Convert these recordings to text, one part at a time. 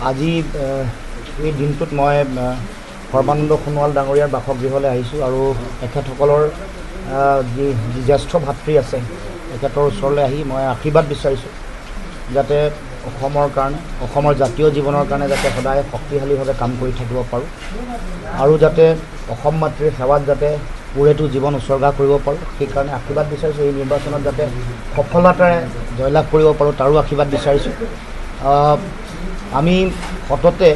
আজি এই দিনটোত মই সৰ্বানন্দ সোণোৱাল ডাঙৰীয়াৰ বাসগৃহলৈ আহিছোঁ আৰু তেখেতসকলৰ যি জ্যেষ্ঠ ভাতৃ আছে তেখেতৰ ওচৰলৈ আহি মই আশীৰ্বাদ বিচাৰিছোঁ যাতে অসমৰ কাৰণে অসমৰ জাতীয় জীৱনৰ কাৰণে যাতে সদায় শক্তিশালীভাৱে কাম কৰি থাকিব পাৰোঁ আৰু যাতে অসম মাতৃৰ সেৱাত যাতে পুৰেতো জীৱন উৎসৰ্গা কৰিব পাৰোঁ সেইকাৰণে আশীৰ্বাদ বিচাৰিছোঁ। এই নিৰ্বাচনত যাতে সফলতাৰে জয়লাভ কৰিব পাৰোঁ তাৰো আশীৰ্বাদ বিচাৰিছোঁ। আমি সততে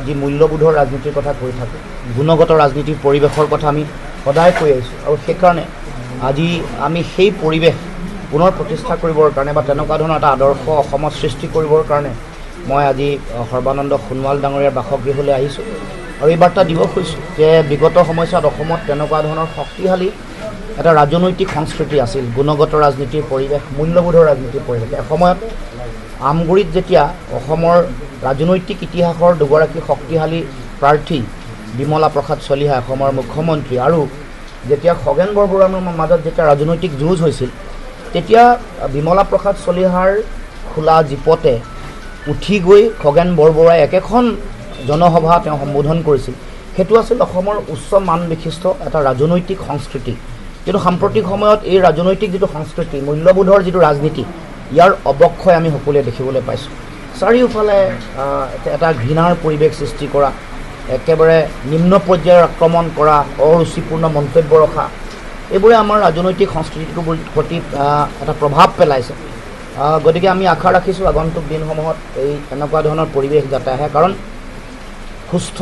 যি মূল্যবোধৰ ৰাজনীতিৰ কথা কৈ থাকোঁ, গুণগত ৰাজনীতিৰ পৰিৱেশৰ কথা আমি সদায় কৈ আহিছোঁ আৰু সেইকাৰণে আজি আমি সেই পৰিৱেশ পুনৰ প্ৰতিষ্ঠা কৰিবৰ কাৰণে বা তেনেকুৱা ধৰণৰ এটা আদৰ্শ অসমত সৃষ্টি কৰিবৰ কাৰণে মই আজি সৰ্বানন্দ সোণোৱাল ডাঙৰীয়াৰ বাসগৃহলৈ আহিছোঁ আৰু এই বাৰ্তা দিব খুজিছোঁ যে বিগত সময়ছোৱাত অসমত তেনেকুৱা ধৰণৰ শক্তিশালী এটা ৰাজনৈতিক সংস্কৃতি আছিল, গুণগত ৰাজনীতিৰ পৰিৱেশ, মূল্যবোধৰ ৰাজনীতিৰ পৰিৱেশ। এসময়ত আমগুৰিত যেতিয়া অসমৰ ৰাজনৈতিক ইতিহাসৰ দুগৰাকী শক্তিশালী প্ৰাৰ্থী বিমলা প্ৰসাদ চলিহা অসমৰ মুখ্যমন্ত্ৰী আৰু যেতিয়া খগেন বৰবৰুৱাৰ মাজত যেতিয়া ৰাজনৈতিক যুঁজ হৈছিল তেতিয়া বিমলা প্ৰসাদ চলিহাৰ খোলা জীপতে উঠি গৈ খগেন বৰবৰুৱাই একেখন জনসভা তেওঁ সম্বোধন কৰিছিল। সেইটো আছিল অসমৰ উচ্চ মান বিশিষ্ট এটা ৰাজনৈতিক সংস্কৃতি। কিন্তু সাম্প্ৰতিক সময়ত এই ৰাজনৈতিক যিটো সংস্কৃতি, মূল্যবোধৰ যিটো ৰাজনীতি, ইয়াৰ অৱক্ষয় আমি সকলোৱে দেখিবলৈ পাইছোঁ। চাৰিওফালে এটা ঘৃণাৰ পৰিৱেশ সৃষ্টি কৰা, একেবাৰে নিম্ন পৰ্যায়ৰ আক্ৰমণ কৰা, অৰুচিপূৰ্ণ মন্তব্য ৰখা, এইবোৰে আমাৰ ৰাজনৈতিক সংস্কৃতিটোৰ প্ৰতি এটা প্ৰভাৱ পেলাইছে। গতিকে আমি আশা ৰাখিছোঁ আগন্তুক দিনসমূহত এই এনেকুৱা ধৰণৰ পৰিৱেশ যাতে আহে, কাৰণ সুস্থ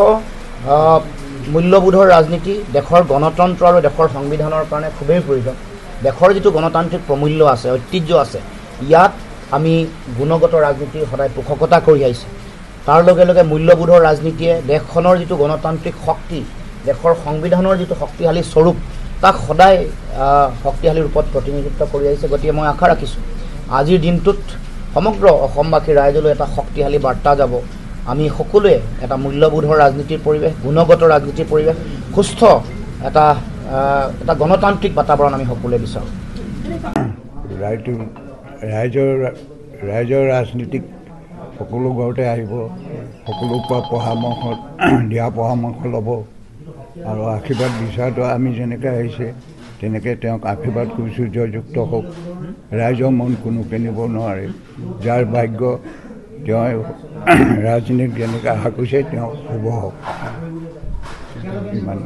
মূল্যবোধৰ ৰাজনীতি দেশৰ গণতন্ত্ৰ আৰু দেশৰ সংবিধানৰ কাৰণে খুবেই প্ৰয়োজন। দেশৰ যিটো গণতান্ত্ৰিক প্ৰমূল্য আছে, ঐতিহ্য আছে, ইয়াত আমি গুণগত ৰাজনীতিৰ সদায় পোষকতা কৰি আহিছোঁ। তাৰ লগে লগে মূল্যবোধৰ ৰাজনীতিয়ে দেশখনৰ যিটো গণতান্ত্ৰিক শক্তি, দেশৰ সংবিধানৰ যিটো শক্তিশালী স্বৰূপ, তাক সদায় শক্তিশালী ৰূপত প্ৰতিনিধিত্ব কৰি আহিছে। গতিকে মই আশা ৰাখিছোঁ আজিৰ দিনটোত সমগ্ৰ অসমবাসী ৰাইজলৈ এটা শক্তিশালী বাৰ্তা যাব। আমি সকলোৱে এটা মূল্যবোধৰ ৰাজনীতিৰ পৰিৱেশ, গুণগত ৰাজনীতিৰ পৰিৱেশ, সুস্থ এটা গণতান্ত্ৰিক বাতাবৰণ আমি সকলোৱে বিচাৰোঁ। ৰাইজৰ ৰাজনীতিক সকলো ঘৰতে আহিব, সকলো দিয়া পৰামৰ্শ ল'ব আৰু আশীৰ্বাদ বিচৰাটো আমি যেনেকৈ আহিছে তেনেকৈ তেওঁক আশীৰ্বাদ কৰিছোঁ, জয়যুক্ত হওক। ৰাইজৰ মন কোনো কিনিব নোৱাৰে, যাৰ ভাগ্য তেওঁ ৰাজনীতিক যেনেকৈ আশা কৰিছে তেওঁ শুভ হওক। ইমান